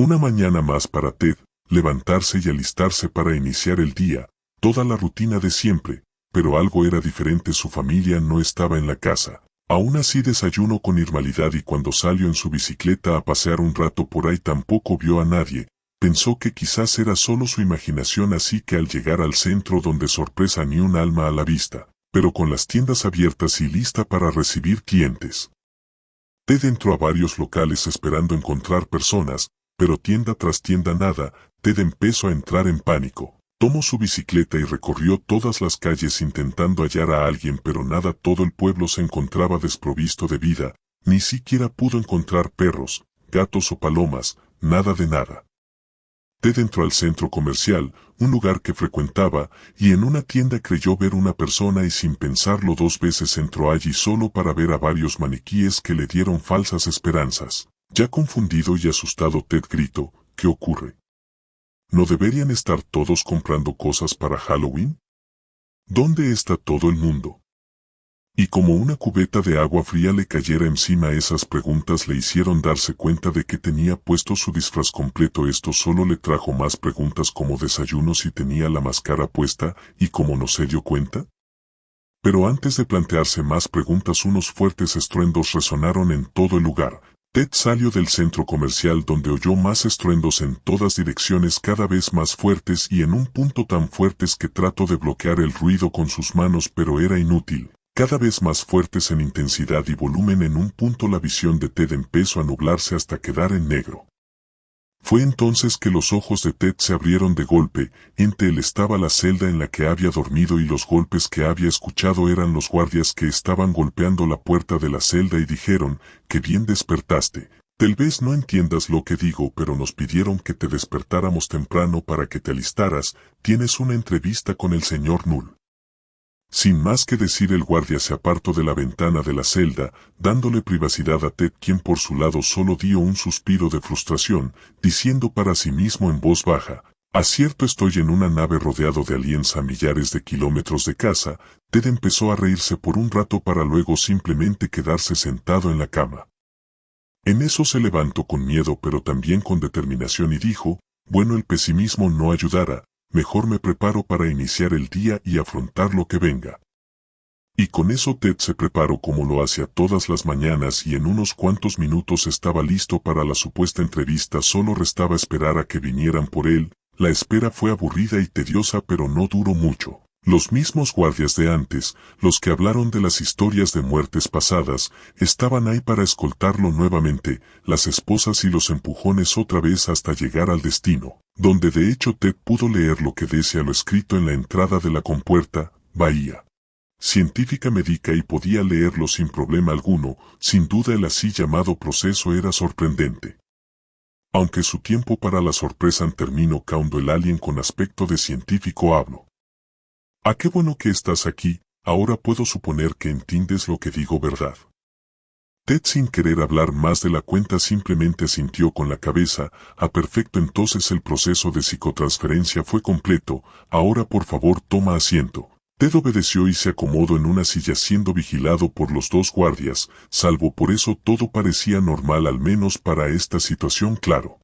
Una mañana más para Ted, levantarse y alistarse para iniciar el día, toda la rutina de siempre, pero algo era diferente, su familia no estaba en la casa. Aún así desayunó con normalidad y cuando salió en su bicicleta a pasear un rato por ahí tampoco vio a nadie. Pensó que quizás era solo su imaginación, así que al llegar al centro, donde sorpresa, ni un alma a la vista, pero con las tiendas abiertas y lista para recibir clientes. Ted entró a varios locales esperando encontrar personas, pero tienda tras tienda nada. Ted empezó a entrar en pánico. Tomó su bicicleta y recorrió todas las calles intentando hallar a alguien, pero nada, todo el pueblo se encontraba desprovisto de vida, ni siquiera pudo encontrar perros, gatos o palomas, nada de nada. Ted entró al centro comercial, un lugar que frecuentaba, y en una tienda creyó ver una persona y sin pensarlo dos veces entró allí solo para ver a varios maniquíes que le dieron falsas esperanzas. Ya confundido y asustado, Ted gritó: ¿qué ocurre? ¿No deberían estar todos comprando cosas para Halloween? ¿Dónde está todo el mundo? Y como una cubeta de agua fría le cayera encima, esas preguntas le hicieron darse cuenta de que tenía puesto su disfraz completo. Esto solo le trajo más preguntas, como desayuno si tenía la máscara puesta, y cómo no se dio cuenta. Pero antes de plantearse más preguntas, unos fuertes estruendos resonaron en todo el lugar. Ted salió del centro comercial, donde oyó más estruendos en todas direcciones, cada vez más fuertes y en un punto tan fuertes que trató de bloquear el ruido con sus manos, pero era inútil. Cada vez más fuertes en intensidad y volumen. En un punto la visión de Ted empezó a nublarse hasta quedar en negro. Fue entonces que los ojos de Ted se abrieron de golpe. Ante él estaba la celda en la que había dormido, y los golpes que había escuchado eran los guardias que estaban golpeando la puerta de la celda y dijeron: «Qué bien despertaste. Tal vez no entiendas lo que digo, pero nos pidieron que te despertáramos temprano para que te alistaras. Tienes una entrevista con el señor Null». Sin más que decir, el guardia se apartó de la ventana de la celda, dándole privacidad a Ted, quien por su lado solo dio un suspiro de frustración, diciendo para sí mismo en voz baja: «Acierto, estoy en una nave rodeado de aliens a millares de kilómetros de casa». Ted empezó a reírse por un rato para luego simplemente quedarse sentado en la cama. En eso se levantó con miedo, pero también con determinación, y dijo: «Bueno, el pesimismo no ayudará. Mejor me preparo para iniciar el día y afrontar lo que venga». Y con eso Ted se preparó como lo hacía todas las mañanas, y en unos cuantos minutos estaba listo para la supuesta entrevista. Solo restaba esperar a que vinieran por él. La espera fue aburrida y tediosa, pero no duró mucho. Los mismos guardias de antes, los que hablaron de las historias de muertes pasadas, estaban ahí para escoltarlo nuevamente, las esposas y los empujones otra vez hasta llegar al destino, donde de hecho Ted pudo leer lo que decía lo escrito en la entrada de la compuerta: «Bahía Científica Médica», y podía leerlo sin problema alguno. Sin duda el así llamado proceso era sorprendente. Aunque su tiempo para la sorpresa terminó cuando el alien con aspecto de científico habló. «Ah, qué bueno que estás aquí. Ahora puedo suponer que entiendes lo que digo, ¿verdad?». Ted, sin querer hablar más de la cuenta, simplemente asintió con la cabeza. «Ah, perfecto, entonces el proceso de psicotransferencia fue completo. Ahora por favor toma asiento». Ted obedeció y se acomodó en una silla, siendo vigilado por los dos guardias. Salvo por eso, todo parecía normal, al menos para esta situación, claro.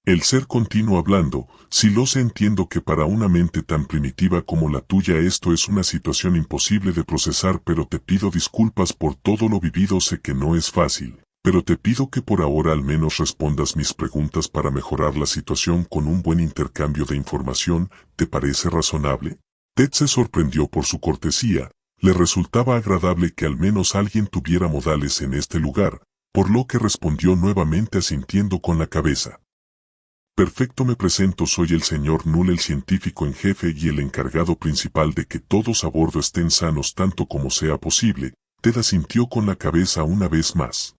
El ser continuó hablando: «Sí lo sé, entiendo que para una mente tan primitiva como la tuya esto es una situación imposible de procesar, pero te pido disculpas por todo lo vivido. Sé que no es fácil, pero te pido que por ahora al menos respondas mis preguntas para mejorar la situación con un buen intercambio de información. ¿Te parece razonable?». Ted se sorprendió por su cortesía. Le resultaba agradable que al menos alguien tuviera modales en este lugar, por lo que respondió nuevamente asintiendo con la cabeza. «Perfecto, me presento, soy el señor Null, el científico en jefe y el encargado principal de que todos a bordo estén sanos tanto como sea posible». Ted asintió con la cabeza una vez más.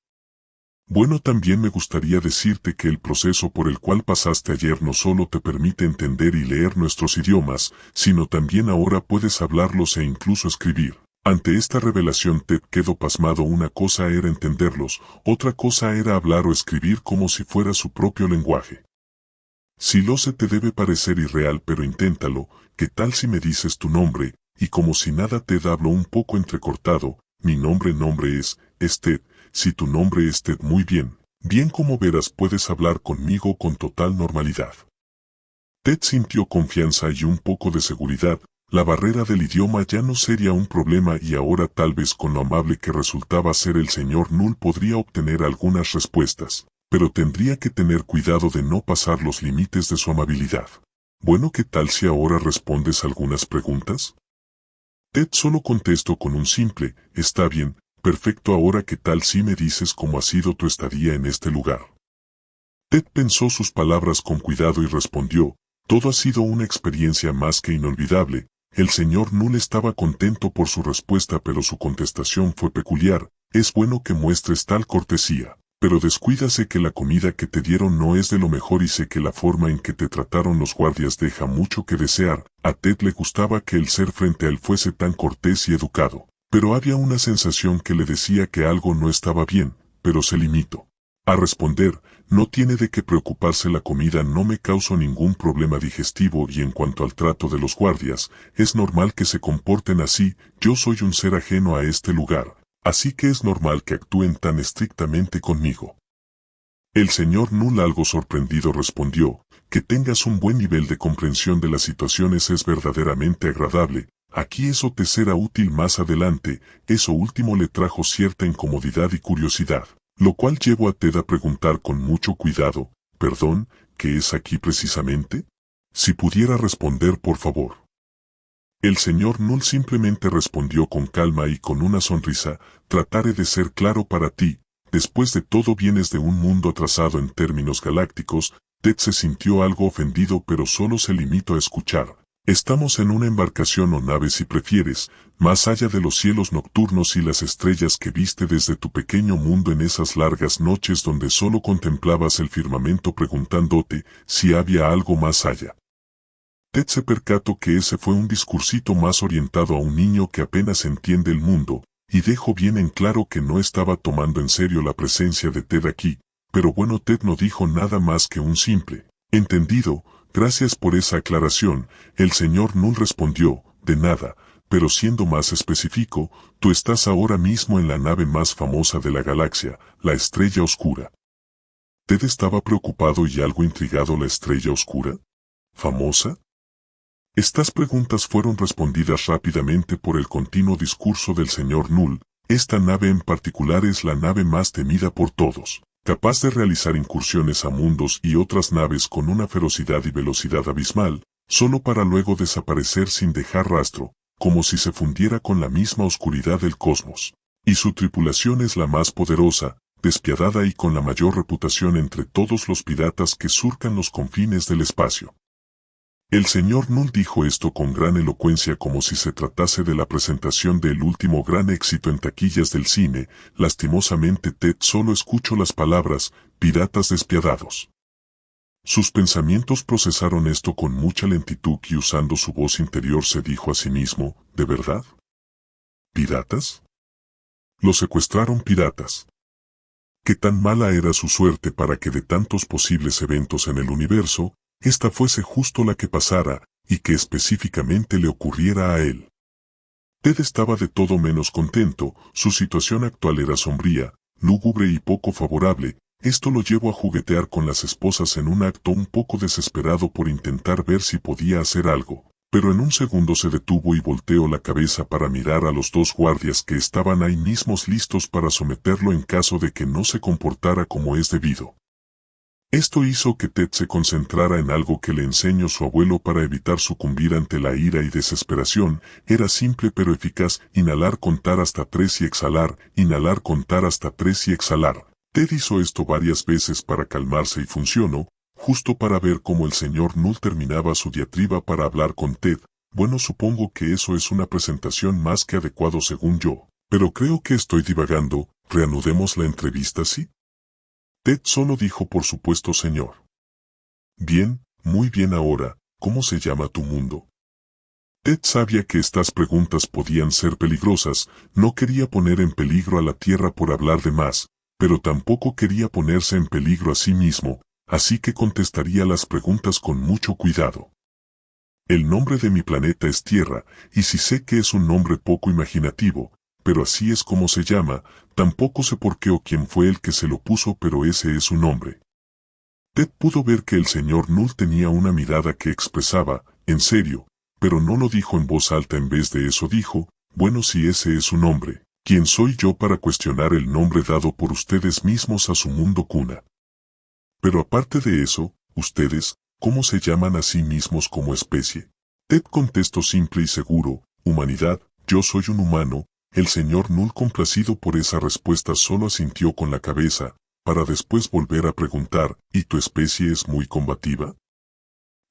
«Bueno, también me gustaría decirte que el proceso por el cual pasaste ayer no solo te permite entender y leer nuestros idiomas, sino también ahora puedes hablarlos e incluso escribir». Ante esta revelación Ted quedó pasmado. Una cosa era entenderlos, otra cosa era hablar o escribir como si fuera su propio lenguaje. «Sí lo sé, te debe parecer irreal, pero inténtalo. ¿Qué tal si me dices tu nombre?». Y como si nada, Ted habló un poco entrecortado: «Mi nombre es Ted». «Si tu nombre es Ted, muy bien. Bien, como verás, puedes hablar conmigo con total normalidad. Ted sintió confianza y un poco de seguridad. La barrera del idioma ya no sería un problema y ahora, tal vez con lo amable que resultaba ser el señor Null, podría obtener algunas respuestas, pero tendría que tener cuidado de no pasar los límites de su amabilidad. Bueno, ¿qué tal si ahora respondes algunas preguntas? Ted solo contestó con un simple, está bien, perfecto. Ahora, ¿qué tal si me dices cómo ha sido tu estadía en este lugar? Ted pensó sus palabras con cuidado y respondió, todo ha sido una experiencia más que inolvidable. El señor Null estaba contento por su respuesta, pero su contestación fue peculiar. Es bueno que muestres tal cortesía, pero descuídase que la comida que te dieron no es de lo mejor y sé que la forma en que te trataron los guardias deja mucho que desear. A Ted le gustaba que el ser frente a él fuese tan cortés y educado, pero había una sensación que le decía que algo no estaba bien, pero se limitó a responder, no tiene de qué preocuparse, la comida no me causó ningún problema digestivo y en cuanto al trato de los guardias, es normal que se comporten así, yo soy un ser ajeno a este lugar, así que es normal que actúen tan estrictamente conmigo. El señor Null, algo sorprendido, respondió, que tengas un buen nivel de comprensión de las situaciones es verdaderamente agradable, aquí eso te será útil más adelante. Eso último le trajo cierta incomodidad y curiosidad, lo cual llevó a Ted a preguntar con mucho cuidado, perdón, ¿qué es aquí precisamente? Si pudiera responder, por favor. El señor Null simplemente respondió con calma y con una sonrisa, trataré de ser claro para ti, después de todo vienes de un mundo atrasado en términos galácticos. Ted se sintió algo ofendido, pero solo se limitó a escuchar. Estamos en una embarcación o nave, si prefieres, más allá de los cielos nocturnos y las estrellas que viste desde tu pequeño mundo en esas largas noches donde solo contemplabas el firmamento preguntándote si había algo más allá. Ted se percató que ese fue un discursito más orientado a un niño que apenas entiende el mundo, y dejó bien en claro que no estaba tomando en serio la presencia de Ted aquí, pero bueno, Ted no dijo nada más que un simple, entendido. Gracias por esa aclaración. El señor Null respondió, de nada, pero siendo más específico, tú estás ahora mismo en la nave más famosa de la galaxia, la Estrella Oscura. Ted estaba preocupado y algo intrigado. ¿La Estrella Oscura? ¿Famosa? Estas preguntas fueron respondidas rápidamente por el continuo discurso del señor Null. Esta nave en particular es la nave más temida por todos, capaz de realizar incursiones a mundos y otras naves con una ferocidad y velocidad abismal, solo para luego desaparecer sin dejar rastro, como si se fundiera con la misma oscuridad del cosmos. Y su tripulación es la más poderosa, despiadada y con la mayor reputación entre todos los piratas que surcan los confines del espacio. El señor Null dijo esto con gran elocuencia, como si se tratase de la presentación del último gran éxito en taquillas del cine. Lastimosamente Ted solo escuchó las palabras, piratas despiadados. Sus pensamientos procesaron esto con mucha lentitud y usando su voz interior se dijo a sí mismo, ¿de verdad? ¿Piratas? Lo secuestraron piratas. ¿Qué tan mala era su suerte para que de tantos posibles eventos en el universo, esta fuese justo la que pasara, y que específicamente le ocurriera a él? Ted estaba de todo menos contento. Su situación actual era sombría, lúgubre y poco favorable. Esto lo llevó a juguetear con las esposas en un acto un poco desesperado por intentar ver si podía hacer algo, pero en un segundo se detuvo y volteó la cabeza para mirar a los dos guardias que estaban ahí mismos listos para someterlo en caso de que no se comportara como es debido. Esto hizo que Ted se concentrara en algo que le enseñó su abuelo para evitar sucumbir ante la ira y desesperación. Era simple pero eficaz: inhalar, contar hasta 3 y exhalar, inhalar, contar hasta 3 y exhalar. Ted hizo esto varias veces para calmarse y funcionó, justo para ver cómo el señor Null terminaba su diatriba para hablar con Ted. Bueno, supongo que eso es una presentación más que adecuado según yo, pero creo que estoy divagando. ¿Reanudemos la entrevista, sí? Ted solo dijo, por supuesto, señor. Bien, muy bien. Ahora, ¿cómo se llama tu mundo? Ted sabía que estas preguntas podían ser peligrosas. No quería poner en peligro a la Tierra por hablar de más, pero tampoco quería ponerse en peligro a sí mismo, así que contestaría las preguntas con mucho cuidado. El nombre de mi planeta es Tierra, y sí sé que es un nombre poco imaginativo, pero así es como se llama, tampoco sé por qué o quién fue el que se lo puso, pero ese es su nombre. Ted pudo ver que el señor Null tenía una mirada que expresaba, en serio, pero no lo dijo en voz alta. En vez de eso dijo, bueno, si ese es su nombre, ¿quién soy yo para cuestionar el nombre dado por ustedes mismos a su mundo cuna? Pero aparte de eso, ustedes, ¿cómo se llaman a sí mismos como especie? Ted contestó simple y seguro, humanidad, yo soy un humano. El señor Null, complacido por esa respuesta, solo asintió con la cabeza, para después volver a preguntar, ¿y tu especie es muy combativa?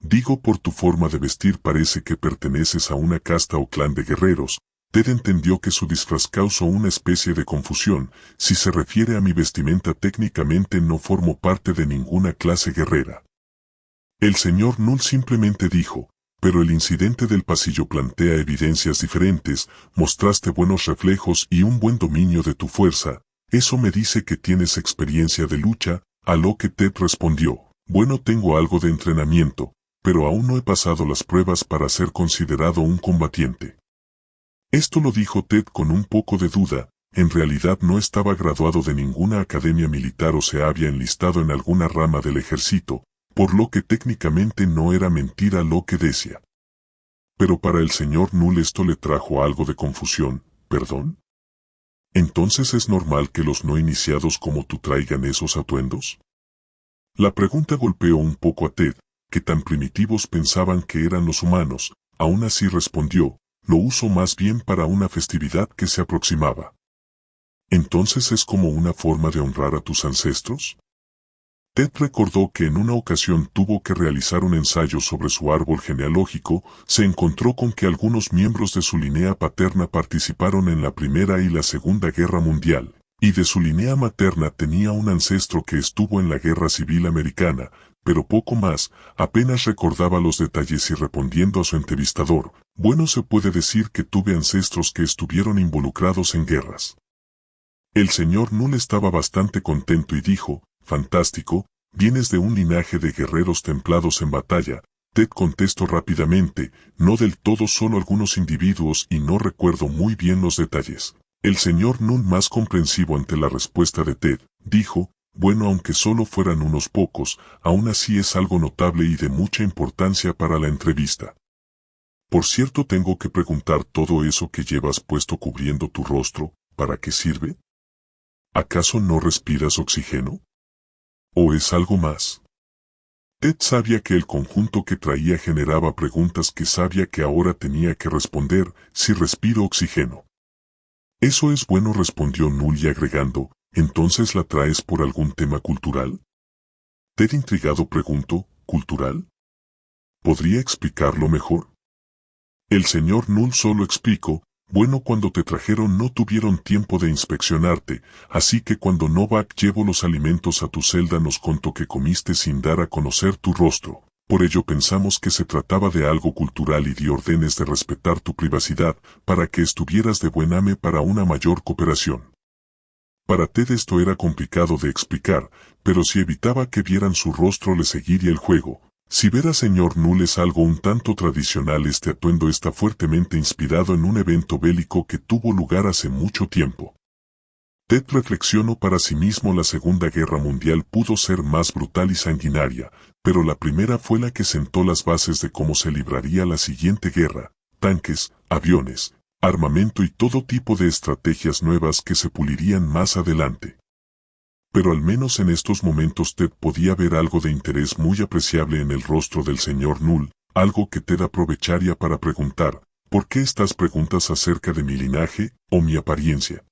Digo, por tu forma de vestir parece que perteneces a una casta o clan de guerreros. Ted entendió que su disfraz causó una especie de confusión. Si se refiere a mi vestimenta, técnicamente no formo parte de ninguna clase guerrera. El señor Null simplemente dijo, pero el incidente del pasillo plantea evidencias diferentes, mostraste buenos reflejos y un buen dominio de tu fuerza, eso me dice que tienes experiencia de lucha, a lo que Ted respondió, bueno, tengo algo de entrenamiento, pero aún no he pasado las pruebas para ser considerado un combatiente. Esto lo dijo Ted con un poco de duda. En realidad no estaba graduado de ninguna academia militar o se había enlistado en alguna rama del ejército, por lo que técnicamente no era mentira lo que decía. Pero para el señor Null esto le trajo algo de confusión. ¿Perdón? ¿Entonces es normal que los no iniciados como tú traigan esos atuendos? La pregunta golpeó un poco a Ted, que tan primitivos pensaban que eran los humanos. Aún así respondió, lo uso más bien para una festividad que se aproximaba. ¿Entonces es como una forma de honrar a tus ancestros? Ted recordó que en una ocasión tuvo que realizar un ensayo sobre su árbol genealógico. Se encontró con que algunos miembros de su línea paterna participaron en la Primera y la Segunda Guerra Mundial, y de su línea materna tenía un ancestro que estuvo en la Guerra Civil Americana, pero poco más. Apenas recordaba los detalles y respondiendo a su entrevistador, bueno, se puede decir que tuve ancestros que estuvieron involucrados en guerras. El señor Null estaba bastante contento y dijo, fantástico, vienes de un linaje de guerreros templados en batalla. Ted contestó rápidamente, no del todo, solo algunos individuos y no recuerdo muy bien los detalles. El señor Null, más comprensivo ante la respuesta de Ted, dijo, bueno, aunque solo fueran unos pocos, aún así es algo notable y de mucha importancia para la entrevista. Por cierto, tengo que preguntar, todo eso que llevas puesto cubriendo tu rostro, ¿para qué sirve? ¿Acaso no respiras oxígeno? ¿O es algo más? Ted sabía que el conjunto que traía generaba preguntas que sabía que ahora tenía que responder, si respiro oxígeno. Eso es bueno, respondió Null, y agregando, ¿entonces la traes por algún tema cultural? Ted, intrigado, preguntó, ¿cultural? ¿Podría explicarlo mejor? El señor Null solo explicó, bueno, cuando te trajeron no tuvieron tiempo de inspeccionarte, así que cuando Novak llevó los alimentos a tu celda nos contó que comiste sin dar a conocer tu rostro. Por ello pensamos que se trataba de algo cultural y di órdenes de respetar tu privacidad, para que estuvieras de buen ame para una mayor cooperación. Para Ted esto era complicado de explicar, pero si evitaba que vieran su rostro le seguiría el juego. Si ver a señor Null es algo un tanto tradicional, este atuendo está fuertemente inspirado en un evento bélico que tuvo lugar hace mucho tiempo. Ted reflexionó para sí mismo, la Segunda Guerra Mundial pudo ser más brutal y sanguinaria, pero la primera fue la que sentó las bases de cómo se libraría la siguiente guerra, tanques, aviones, armamento y todo tipo de estrategias nuevas que se pulirían más adelante. Pero al menos en estos momentos Ted podía ver algo de interés muy apreciable en el rostro del señor Null, algo que Ted aprovecharía para preguntar, ¿por qué estas preguntas acerca de mi linaje, o mi apariencia?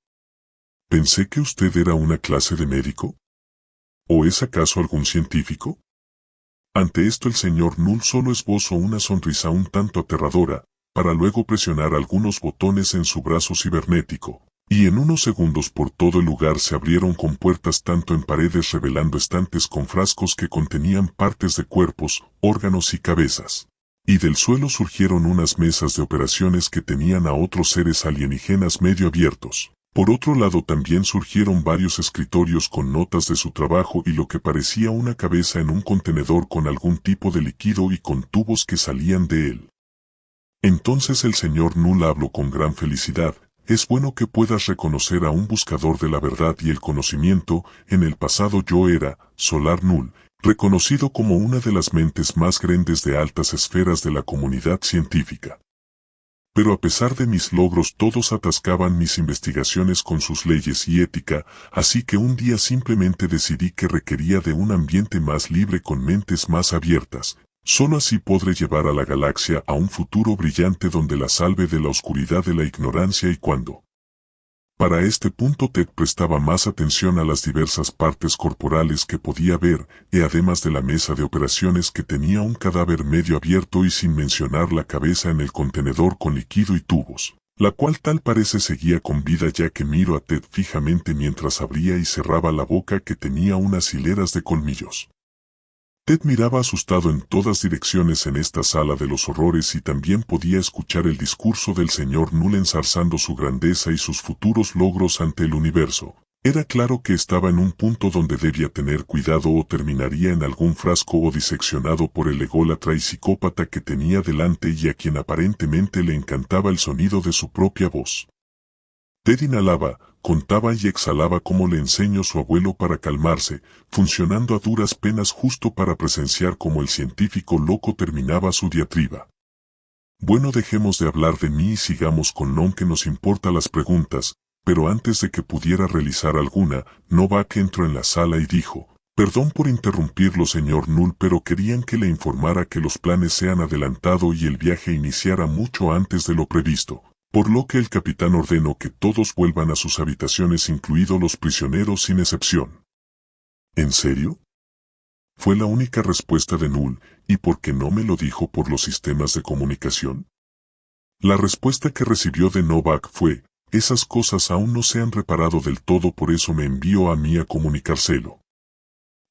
Pensé que usted era una clase de médico. ¿O es acaso algún científico? Ante esto el señor Null solo esbozó una sonrisa un tanto aterradora, para luego presionar algunos botones en su brazo cibernético. Y en unos segundos por todo el lugar se abrieron compuertas tanto en paredes, revelando estantes con frascos que contenían partes de cuerpos, órganos y cabezas. Y del suelo surgieron unas mesas de operaciones que tenían a otros seres alienígenas medio abiertos. Por otro lado también surgieron varios escritorios con notas de su trabajo y lo que parecía una cabeza en un contenedor con algún tipo de líquido y con tubos que salían de él. Entonces el señor Null habló con gran felicidad. es bueno que puedas reconocer a un buscador de la verdad y el conocimiento. En el pasado yo era, Solar Null, reconocido como una de las mentes más grandes de altas esferas de la comunidad científica. Pero a pesar de mis logros todos atascaban mis investigaciones con sus leyes y ética, así que un día simplemente decidí que requería de un ambiente más libre con mentes más abiertas. Solo así podré llevar a la galaxia a un futuro brillante donde la salve de la oscuridad de la ignorancia y cuando. Para este punto Ted prestaba más atención a las diversas partes corporales que podía ver, y además de la mesa de operaciones que tenía un cadáver medio abierto y sin mencionar la cabeza en el contenedor con líquido y tubos, la cual tal parece seguía con vida ya que miro a Ted fijamente mientras abría y cerraba la boca que tenía unas hileras de colmillos. Ted miraba asustado en todas direcciones en esta sala de los horrores y también podía escuchar el discurso del señor Null ensalzando su grandeza y sus futuros logros ante el universo. Era claro que estaba en un punto donde debía tener cuidado o terminaría en algún frasco o diseccionado por el ególatra y psicópata que tenía delante y a quien aparentemente le encantaba el sonido de su propia voz. Ted inhalaba, contaba y exhalaba como le enseñó su abuelo para calmarse, funcionando a duras penas justo para presenciar cómo el científico loco terminaba su diatriba. Bueno, dejemos de hablar de mí y sigamos con lo que nos importa las preguntas, pero antes de que pudiera realizar alguna, Novak entró en la sala y dijo, «Perdón por interrumpirlo, señor Null, pero querían que le informara que los planes se han adelantado y el viaje iniciara mucho antes de lo previsto». Por lo que el capitán ordenó que todos vuelvan a sus habitaciones incluidos los prisioneros sin excepción. ¿En serio? Fue la única respuesta de Null, ¿y por qué no me lo dijo por los sistemas de comunicación? La respuesta que recibió de Novak fue, esas cosas aún no se han reparado del todo, por eso me envió a mí a comunicárselo.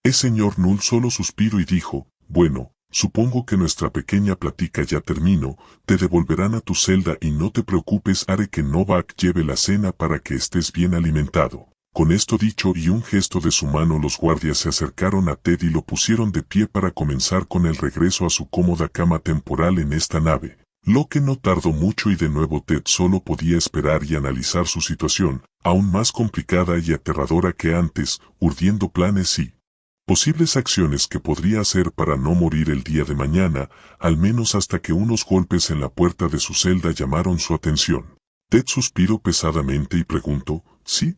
El señor Null solo suspiró y dijo, bueno, supongo que nuestra pequeña plática ya terminó, te devolverán a tu celda y no te preocupes, haré que Novak lleve la cena para que estés bien alimentado. Con esto dicho y un gesto de su mano, los guardias se acercaron a Ted y lo pusieron de pie para comenzar con el regreso a su cómoda cama temporal en esta nave. Lo que no tardó mucho y de nuevo Ted solo podía esperar y analizar su situación, aún más complicada y aterradora que antes, urdiendo planes y posibles acciones que podría hacer para no morir el día de mañana, al menos hasta que unos golpes en la puerta de su celda llamaron su atención. Ted suspiró pesadamente y preguntó, ¿sí?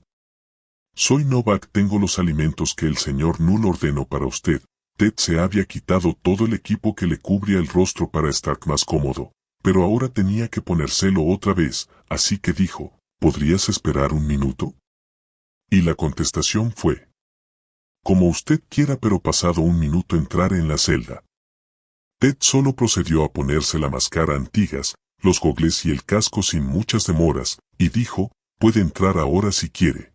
Soy Novak, tengo los alimentos que el señor Null ordenó para usted. Ted se había quitado todo el equipo que le cubría el rostro para estar más cómodo, pero ahora tenía que ponérselo otra vez, así que dijo, ¿podrías esperar un minuto? Y la contestación fue, como usted quiera, pero pasado un minuto entraré en la celda. Ted solo procedió a ponerse la máscara antigas, los gogles y el casco sin muchas demoras, y dijo, puede entrar ahora si quiere.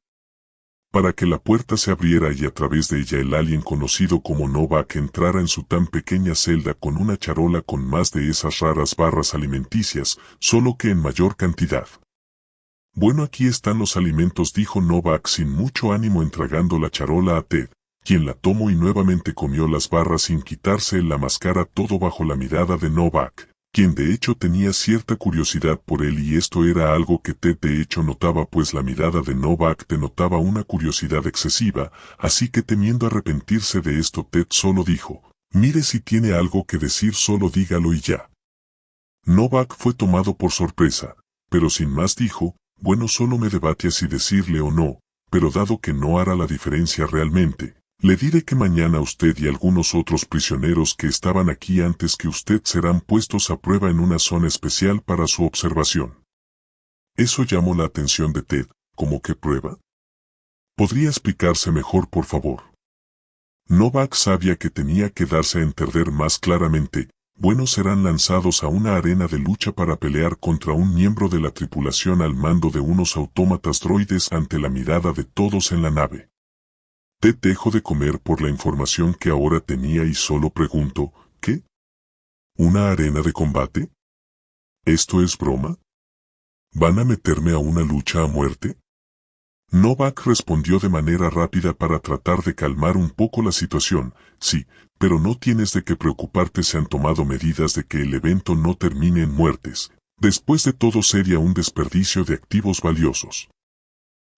Para que la puerta se abriera y a través de ella el alien conocido como Novak entrara en su tan pequeña celda con una charola con más de esas raras barras alimenticias, solo que en mayor cantidad. Bueno, aquí están los alimentos, dijo Novak sin mucho ánimo entregando la charola a Ted, quien la tomó y nuevamente comió las barras sin quitarse la máscara, todo bajo la mirada de Novak, quien de hecho tenía cierta curiosidad por él, y esto era algo que Ted de hecho notaba, pues la mirada de Novak denotaba una curiosidad excesiva, así que temiendo arrepentirse de esto Ted solo dijo, mire, si tiene algo que decir solo dígalo y ya. Novak fue tomado por sorpresa, pero sin más dijo, bueno, solo me debatía si decirle o no, pero dado que no hará la diferencia realmente, le diré que mañana usted y algunos otros prisioneros que estaban aquí antes que usted serán puestos a prueba en una zona especial para su observación. Eso llamó la atención de Ted. ¿Cómo que prueba? ¿Podría explicarse mejor, por favor? Novak sabía que tenía que darse a entender más claramente. Bueno, serán lanzados a una arena de lucha para pelear contra un miembro de la tripulación al mando de unos autómatas droides ante la mirada de todos en la nave. Ted dejó de comer por la información que ahora tenía y solo preguntó, ¿qué? ¿Una arena de combate? ¿Esto es broma? ¿Van a meterme a una lucha a muerte? Novak respondió de manera rápida para tratar de calmar un poco la situación, sí, pero no tienes de qué preocuparte, se han tomado medidas de que el evento no termine en muertes. Después de todo sería un desperdicio de activos valiosos.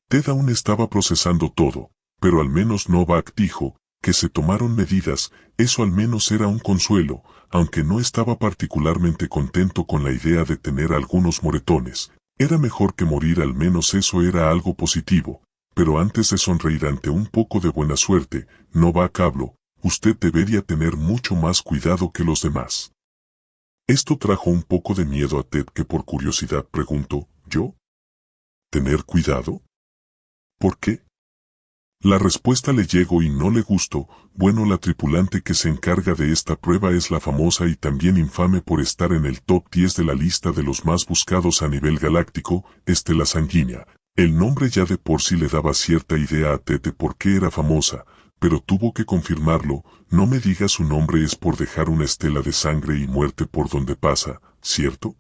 Ted aún estaba procesando todo, pero al menos Novak dijo que se tomaron medidas, eso al menos era un consuelo, aunque no estaba particularmente contento con la idea de tener algunos moretones. Era mejor que morir, al menos eso era algo positivo. Pero antes de sonreír ante un poco de buena suerte, Novak habló, usted debería tener mucho más cuidado que los demás. Esto trajo un poco de miedo a Ted, que por curiosidad preguntó, ¿yo? ¿Tener cuidado? ¿Por qué? La respuesta le llegó y no le gustó. Bueno, la tripulante que se encarga de esta prueba es la famosa y también infame por estar en el top 10 de la lista de los más buscados a nivel galáctico, Stella Sanguínea. El nombre ya de por sí le daba cierta idea a Ted de por qué era famosa, pero tuvo que confirmarlo. No me diga su nombre, es por dejar una estela de sangre y muerte por donde pasa, ¿cierto?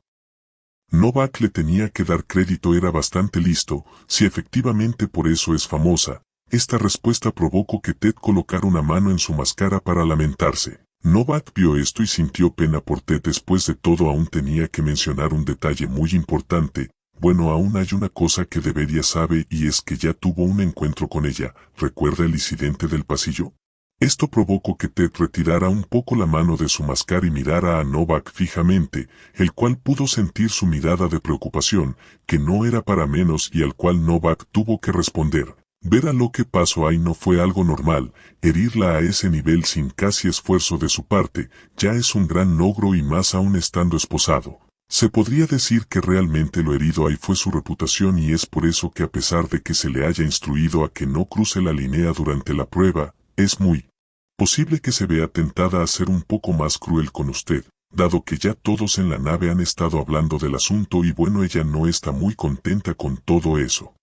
Novak le tenía que dar crédito, era bastante listo, si efectivamente por eso es famosa. Esta respuesta provocó que Ted colocara una mano en su máscara para lamentarse. Novak vio esto y sintió pena por Ted. Después de todo, aún tenía que mencionar un detalle muy importante. Bueno, aún hay una cosa que debería saber, y es que ya tuvo un encuentro con ella. ¿Recuerda el incidente del pasillo? Esto provocó que Ted retirara un poco la mano de su máscara y mirara a Novak fijamente, el cual pudo sentir su mirada de preocupación, que no era para menos, y al cual Novak tuvo que responder. Ver a lo que pasó ahí no fue algo normal. Herirla a ese nivel sin casi esfuerzo de su parte, ya es un gran logro, y más aún estando esposado. Se podría decir que realmente lo herido ahí fue su reputación, y es por eso que a pesar de que se le haya instruido a que no cruce la línea durante la prueba, es muy posible que se vea tentada a ser un poco más cruel con usted, dado que ya todos en la nave han estado hablando del asunto, y bueno, ella no está muy contenta con todo eso.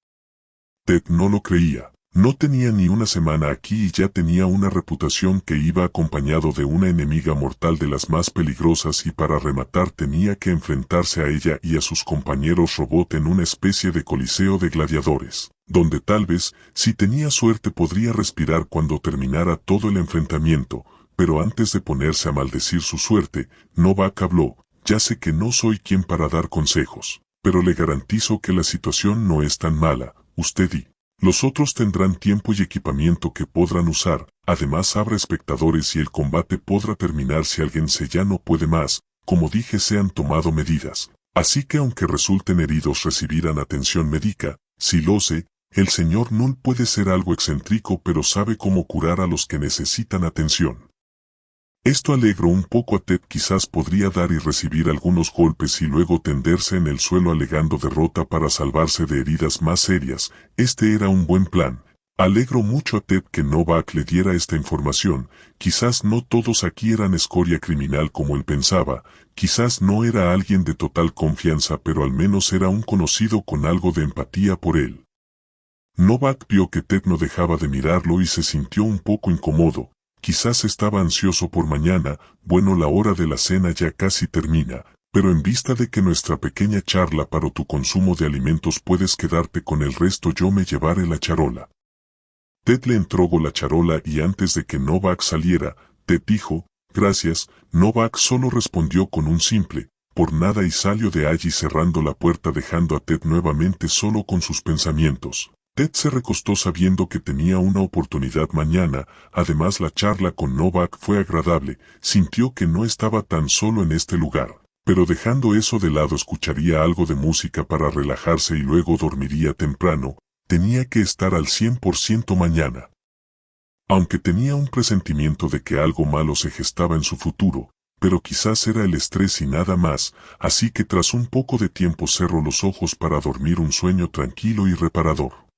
Ted no lo creía. No tenía ni una semana aquí y ya tenía una reputación que iba acompañado de una enemiga mortal de las más peligrosas, y para rematar tenía que enfrentarse a ella y a sus compañeros robot en una especie de coliseo de gladiadores, donde tal vez, si tenía suerte, podría respirar cuando terminara todo el enfrentamiento. Pero antes de ponerse a maldecir su suerte, Novak habló, ya sé que no soy quien para dar consejos, pero le garantizo que la situación no es tan mala. Usted y los otros tendrán tiempo y equipamiento que podrán usar, además habrá espectadores y el combate podrá terminar si alguien ya no puede más. Como dije, se han tomado medidas, así que aunque resulten heridos recibirán atención médica. Si lo sé, el señor Null puede ser algo excéntrico, pero sabe cómo curar a los que necesitan atención. Esto alegró un poco a Ted. Quizás podría dar y recibir algunos golpes y luego tenderse en el suelo alegando derrota para salvarse de heridas más serias. Este era un buen plan. Alegró mucho a Ted que Novak le diera esta información. Quizás no todos aquí eran escoria criminal como él pensaba, quizás no era alguien de total confianza, pero al menos era un conocido con algo de empatía por él. Novak vio que Ted no dejaba de mirarlo y se sintió un poco incómodo. Quizás estaba ansioso por mañana. Bueno, la hora de la cena ya casi termina, pero en vista de que nuestra pequeña charla para tu consumo de alimentos, puedes quedarte con el resto, yo me llevaré la charola. Ted le entregó la charola y antes de que Novak saliera, Ted dijo, gracias. Novak solo respondió con un simple, por nada, y salió de allí cerrando la puerta, dejando a Ted nuevamente solo con sus pensamientos. Ted se recostó sabiendo que tenía una oportunidad mañana. Además, la charla con Novak fue agradable, sintió que no estaba tan solo en este lugar. Pero dejando eso de lado, escucharía algo de música para relajarse y luego dormiría temprano. Tenía que estar al 100% mañana. Aunque tenía un presentimiento de que algo malo se gestaba en su futuro, pero quizás era el estrés y nada más, así que tras un poco de tiempo cerró los ojos para dormir un sueño tranquilo y reparador.